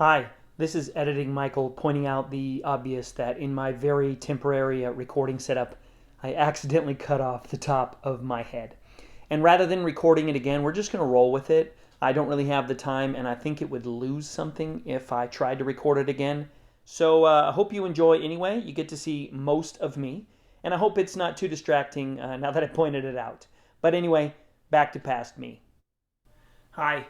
Hi, this is Editing Michael pointing out the obvious that in my very temporary recording setup, I accidentally cut off the top of my head. And rather than recording it again, we're just going to roll with it. I don't really have the time, and I think it would lose something if I tried to record it again. So I hope you enjoy anyway. You get to see most of me, and I hope it's not too distracting now that I pointed it out. But anyway, back to past me. Hi.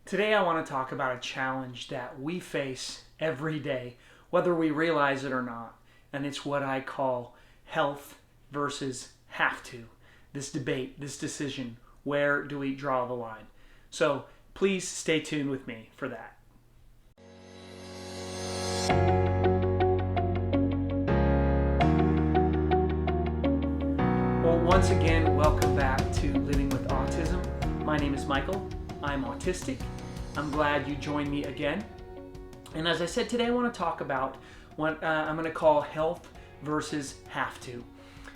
Today I want to talk about a challenge that we face every day, whether we realize it or not, and it's what I call health versus have to. This debate, this decision, where do we draw the line? So please stay tuned with me for that. Well, once again, welcome back to Living with Autism. My name is Michael. I'm autistic. I'm glad you joined me again. And as I said, today I want to talk about what I'm going to call health versus have to.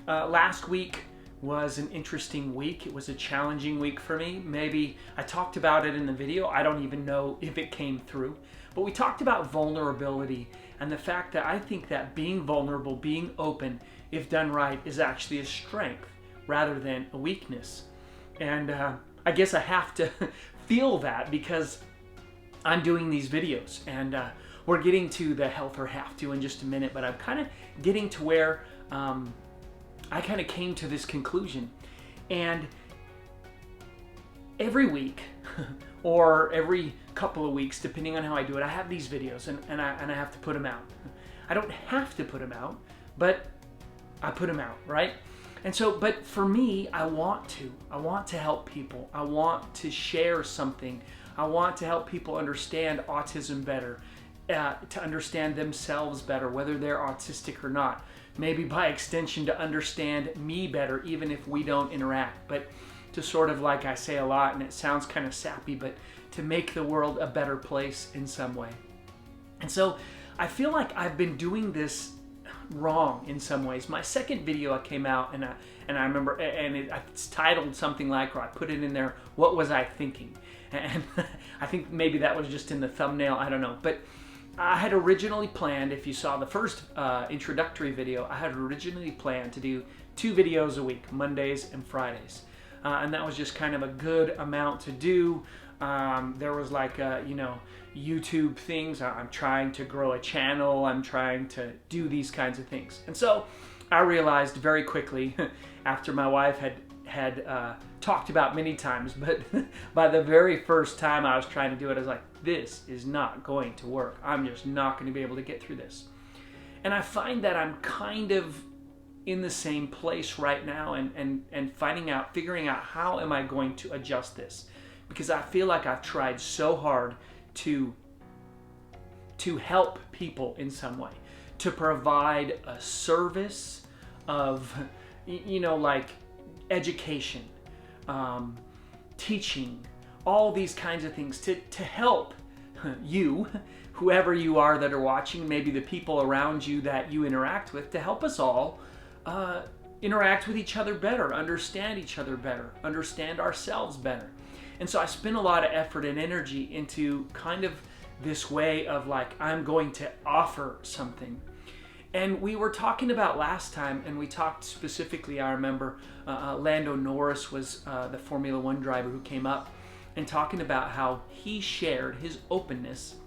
Last week was an interesting week. It was a challenging week for me. Maybe I talked about it in the video. I don't even know if it came through. But we talked about vulnerability and the fact that I think that being vulnerable, being open, if done right, is actually a strength rather than a weakness. And I guess I have to feel that because I'm doing these videos, and we're getting to the health or have to in just a minute, but I'm kind of getting to where I kind of came to this conclusion. And every week or every couple of weeks, depending on how I do it, I have these videos and I have to put them out. I don't have to put them out, but I put them out, right? And so, but for me, I want to help people. I want to share something. I want to help people understand autism better, to understand themselves better, whether they're autistic or not. Maybe by extension to understand me better, even if we don't interact. But to sort of, like I say a lot, and it sounds kind of sappy, but to make the world a better place in some way. And so I feel like I've been doing this wrong in some ways. My second video I came out and I remember, and it's titled something like, or I put it in there, what was I thinking? And I think maybe that was just in the thumbnail, I don't know. But I had originally planned, if you saw the first introductory video, I had originally planned to do 2 videos a week, Mondays and Fridays. And that was just kind of a good amount to do. There was like, YouTube things. I'm trying to grow a channel. I'm trying to do these kinds of things. And so I realized very quickly, after my wife had talked about many times, but by the very first time I was trying to do it, I was like, this is not going to work. I'm just not going to be able to get through this. And I find that I'm kind of in the same place right now and figuring out how am I going to adjust this? Because I feel like I've tried so hard to help people in some way, to provide a service of, like education, teaching, all these kinds of things to help you, whoever you are that are watching, maybe the people around you that you interact with, to help us all interact with each other better, understand each other better, understand ourselves better. And so I spent a lot of effort and energy into kind of this way of like, I'm going to offer something. And we were talking about last time, and we talked specifically, I remember, Lando Norris was the Formula One driver who came up and talking about how he shared his openness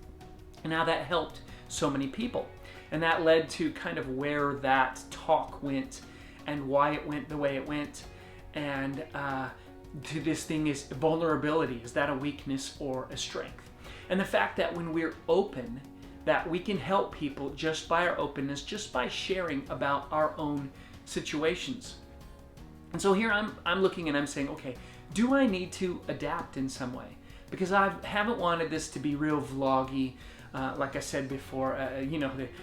and how that helped so many people. And that led to kind of where that talk went and why it went the way it went. And to this thing is vulnerability. Is that a weakness or a strength? And the fact that when we're open, that we can help people just by our openness, just by sharing about our own situations. And so here I'm looking and I'm saying, okay, do I need to adapt in some way? Because I haven't wanted this to be real vloggy. Like I said before,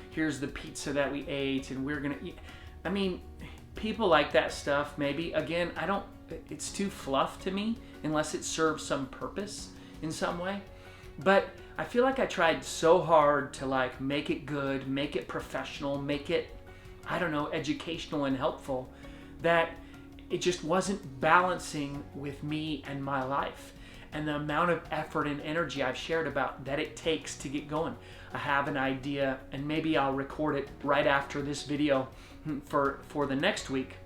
here's the pizza that we ate and we're gonna eat. I mean, people like that stuff, maybe. Again, it's too fluff to me unless it serves some purpose in some way. But I feel like I tried so hard to like make it good, make it professional, make it, educational and helpful, that it just wasn't balancing with me and my life. and the amount of effort and energy I've shared about that it takes to get going. I have an idea, and maybe I'll record it right after this video for the next week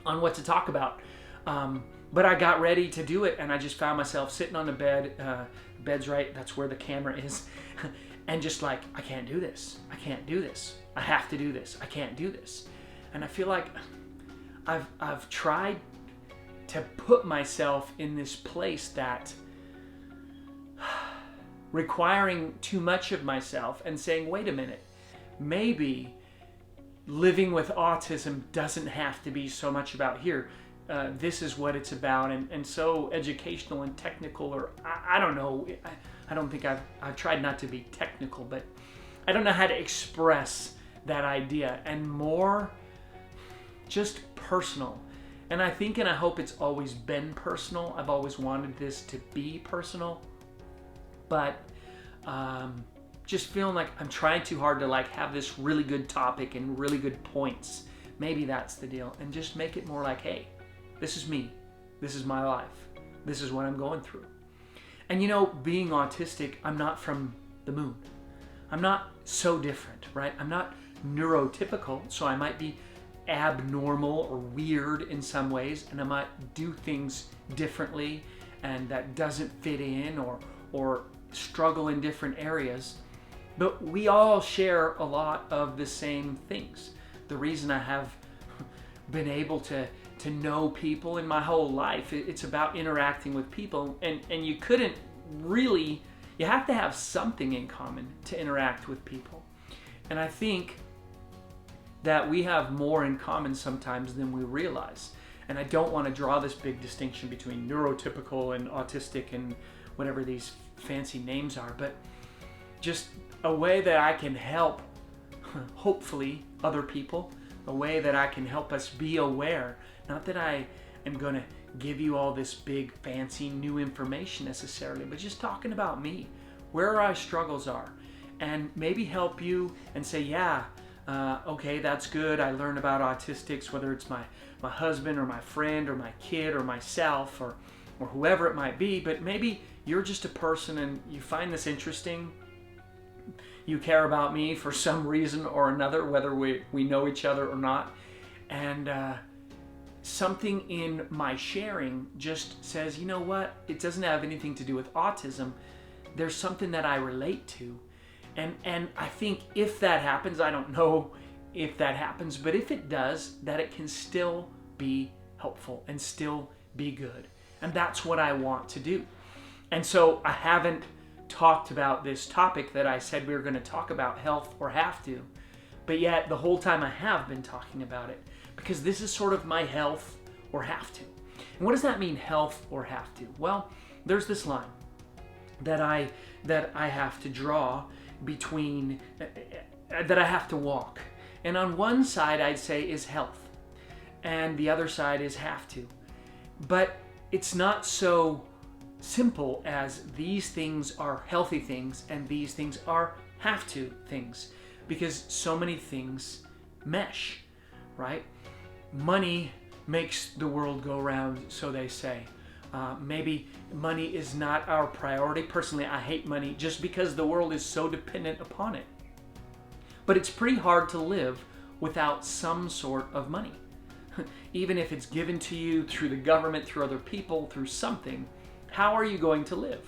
on what to talk about. But I got ready to do it, and I just found myself sitting on the bed. Bed's right, that's where the camera is. And just like, I can't do this. I can't do this. I have to do this. I can't do this. And I feel like I've tried to put myself in this place that requiring too much of myself and saying, wait a minute, maybe living with autism doesn't have to be so much about here. This is what it's about, and so educational and technical, or I don't know. I don't think I've tried not to be technical, but I don't know how to express that idea, and more just personal. And I think and I hope it's always been personal. I've always wanted this to be personal, but just feeling like I'm trying too hard to like have this really good topic and really good points. Maybe that's the deal, and just make it more like, hey, this is me. This is my life. This is what I'm going through. And you know, being autistic, I'm not from the moon. I'm not so different, right? I'm not neurotypical, so I might be abnormal or weird in some ways, and I might do things differently, and that doesn't fit in or struggle in different areas. But we all share a lot of the same things. The reason I have been able to know people in my whole life, it's about interacting with people, and you couldn't really, you have to have something in common to interact with people. And I think that we have more in common sometimes than we realize. And I don't want to draw this big distinction between neurotypical and autistic and whatever these fancy names are, but just a way that I can help, hopefully, other people, a way that I can help us be aware. Not that I am going to give you all this big, fancy, new information necessarily, but just talking about me, where our struggles are, and maybe help you and say, yeah, okay, that's good. I learned about autistics, whether it's my husband or my friend or my kid or myself or whoever it might be, but maybe you're just a person and you find this interesting. You care about me for some reason or another, whether we know each other or not. And something in my sharing just says, you know what? It doesn't have anything to do with autism. There's something that I relate to. And I think if that happens, I don't know if that happens, but if it does, that it can still be helpful and still be good. And that's what I want to do. And so I haven't talked about this topic that I said we were going to talk about, health or have to, but yet the whole time I have been talking about it, because this is sort of my health or have to. And what does that mean, health or have to? Well, there's this line that I have to draw between, that I have to walk. And on one side I'd say is health, and the other side is have to. But it's not so simple as these things are healthy things and these things are have to things, because so many things mesh, right? Money makes the world go round, so they say. Maybe money is not our priority. Personally, I hate money just because the world is so dependent upon it. But it's pretty hard to live without some sort of money. Even if it's given to you through the government, through other people, through something, how are you going to live?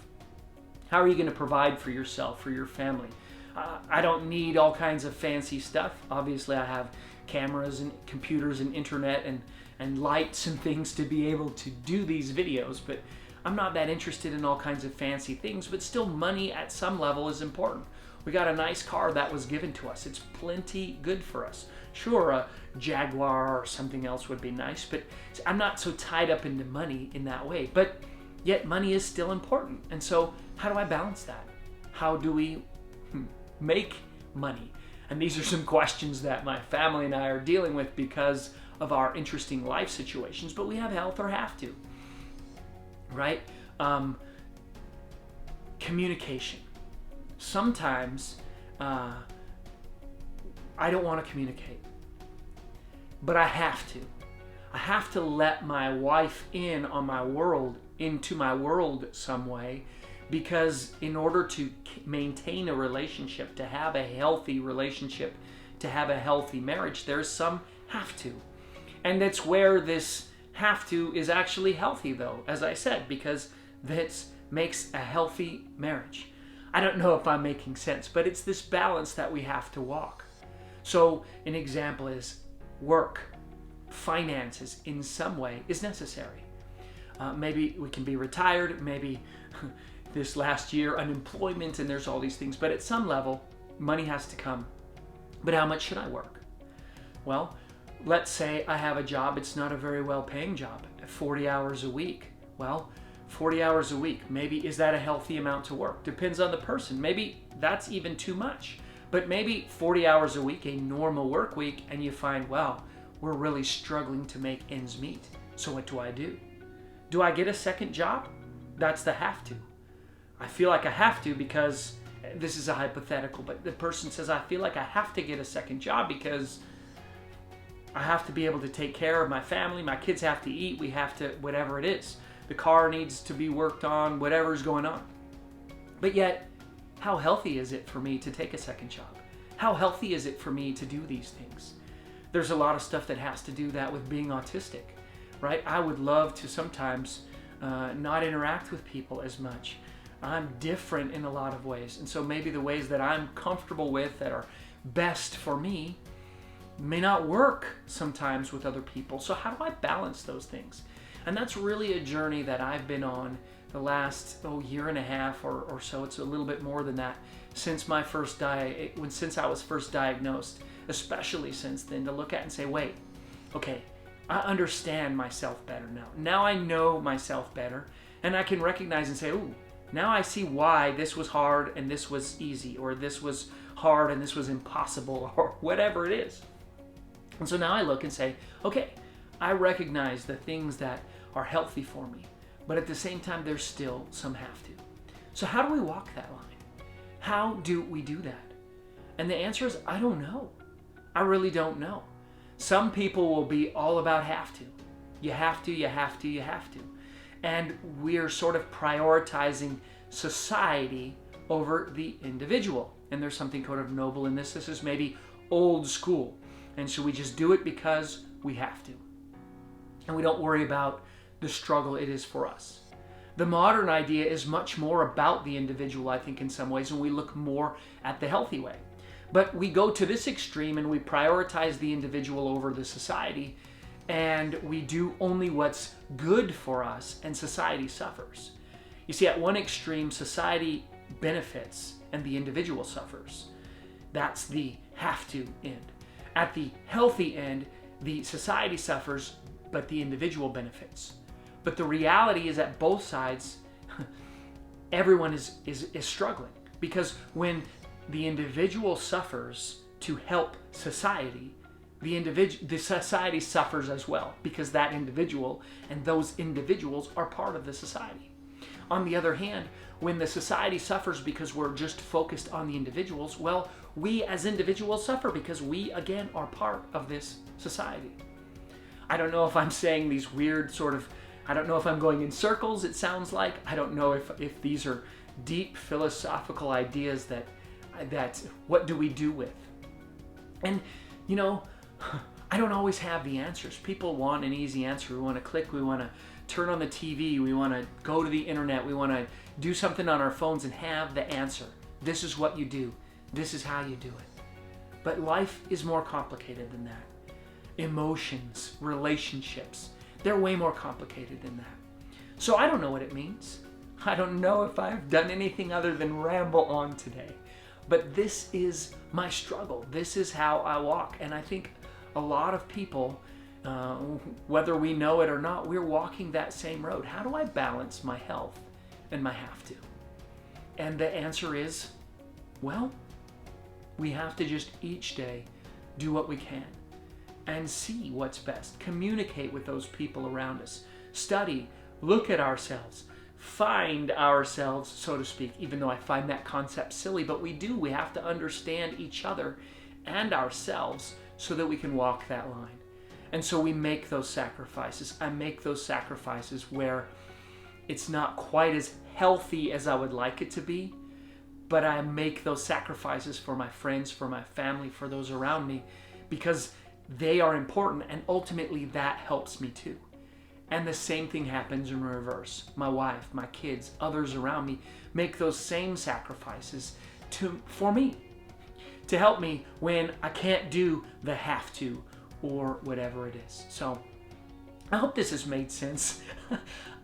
How are you going to provide for yourself, for your family? I don't need all kinds of fancy stuff. Obviously, I have cameras and computers and internet and lights and things to be able to do these videos, but I'm not that interested in all kinds of fancy things. But still, money at some level is important. We got a nice car that was given to us. It's plenty good for us. Sure, a Jaguar or something else would be nice, but I'm not so tied up into money in that way. But yet money is still important. And so how do I balance that? How do we make money? And these are some questions that my family and I are dealing with because of our interesting life situations, but we have health or have to, right? Communication. Sometimes I don't want to communicate, but I have to. I have to let my wife in on my world into my world some way, because in order to maintain a relationship, to have a healthy relationship, to have a healthy marriage, there's some have to. And that's where this have to is actually healthy, though, as I said, because that makes a healthy marriage. I don't know if I'm making sense, but it's this balance that we have to walk. So an example is work, finances in some way is necessary. Maybe we can be retired, maybe this last year unemployment, and there's all these things, but at some level money has to come. But how much should I work? Well, let's say I have a job, it's not a very well paying job, 40 hours a week. Well, 40 hours a week, maybe is that a healthy amount to work? Depends on the person. Maybe that's even too much. But maybe 40 hours a week, a normal work week, and you find, wow, we're really struggling to make ends meet. So what do? Do I get a second job? That's the have to. I feel like I have to because, this is a hypothetical, but the person says, I feel like I have to get a second job because I have to be able to take care of my family, my kids have to eat, we have to, whatever it is. The car needs to be worked on, whatever's going on. But yet, how healthy is it for me to take a second job? How healthy is it for me to do these things? There's a lot of stuff that has to do that with being autistic, right? I would love to sometimes not interact with people as much. I'm different in a lot of ways. And so maybe the ways that I'm comfortable with that are best for me may not work sometimes with other people. So how do I balance those things? And that's really a journey that I've been on the last year and a half or so. It's a little bit more than that since my since I was first diagnosed, especially since then, to look at and say, wait, okay, I understand myself better now. Now I know myself better, and I can recognize and say, ooh, now I see why this was hard and this was easy, or this was hard and this was impossible, or whatever it is. And so now I look and say, okay, I recognize the things that are healthy for me, but at the same time, there's still some have to. So how do we walk that line? How do we do that? And the answer is, I don't know. I really don't know. Some people will be all about have to. You have to, you have to, you have to. And we're sort of prioritizing society over the individual. And there's something kind of noble in this. This is maybe old school. And so we just do it because we have to. And we don't worry about the struggle it is for us. The modern idea is much more about the individual, I think, in some ways, and we look more at the healthy way. But we go to this extreme and we prioritize the individual over the society, and we do only what's good for us, and society suffers. You see, at one extreme, society benefits and the individual suffers. That's the have to end. At the healthy end, the society suffers, but the individual benefits. But the reality is at both sides, everyone is struggling. Because when the individual suffers to help society, the society suffers as well, because that individual and those individuals are part of the society. On the other hand, when the society suffers because we're just focused on the individuals, well, we as individuals suffer because we, again, are part of this society. I don't know if I'm saying these weird I don't know if I'm going in circles, it sounds like. I don't know if these are deep philosophical ideas that what do we do with? And, I don't always have the answers. People want an easy answer. We want to click, we want to turn on the TV, we want to go to the internet, we want to do something on our phones and have the answer. This is what you do. This is how you do it. But life is more complicated than that. Emotions, relationships, they're way more complicated than that. So I don't know what it means. I don't know if I've done anything other than ramble on today. But this is my struggle. This is how I walk. And I think a lot of people, whether we know it or not, we're walking that same road. How do I balance my health and my have to? And the answer is, well, we have to just each day do what we can and see what's best. Communicate with those people around us. Study, look at ourselves, find ourselves, so to speak, even though I find that concept silly, but we have to understand each other and ourselves so that we can walk that line. And so we make those sacrifices. I make those sacrifices where it's not quite as healthy as I would like it to be, but I make those sacrifices for my friends, for my family, for those around me, because they are important, and ultimately that helps me too. And the same thing happens in reverse. My wife, my kids, others around me make those same sacrifices for me, to help me when I can't do the have to or whatever it is. So I hope this has made sense.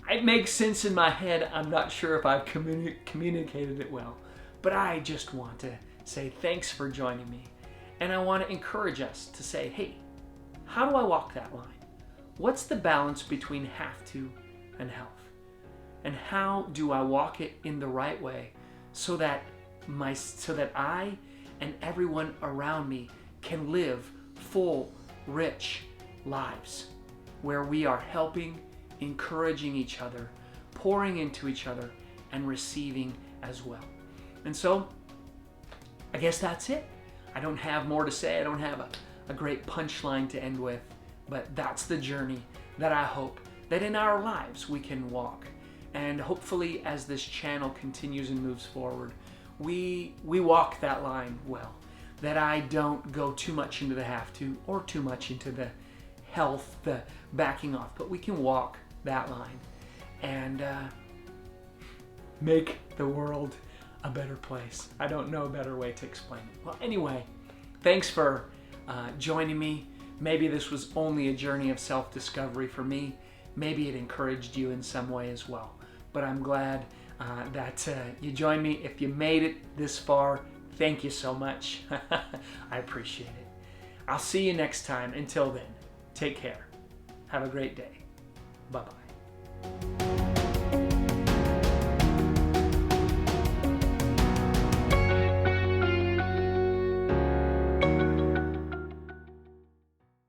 It makes sense in my head. I'm not sure if I've communicated it well, but I just want to say thanks for joining me. And I want to encourage us to say, hey, how do I walk that line? What's the balance between have to and health? And how do I walk it in the right way so that I and everyone around me can live full, rich lives where we are helping, encouraging each other, pouring into each other, and receiving as well. And so, I guess that's it. I don't have more to say. I don't have a great punchline to end with, but that's the journey that I hope that in our lives we can walk. And hopefully as this channel continues and moves forward, we walk that line well, that I don't go too much into the have to or too much into the health, the backing off, but we can walk that line and make the world a better place. I don't know a better way to explain it. Well, anyway, thanks for joining me. Maybe this was only a journey of self-discovery for me. Maybe it encouraged you in some way as well. But I'm glad that you joined me. If you made it this far, thank you so much. I appreciate it. I'll see you next time. Until then, take care. Have a great day. Bye-bye.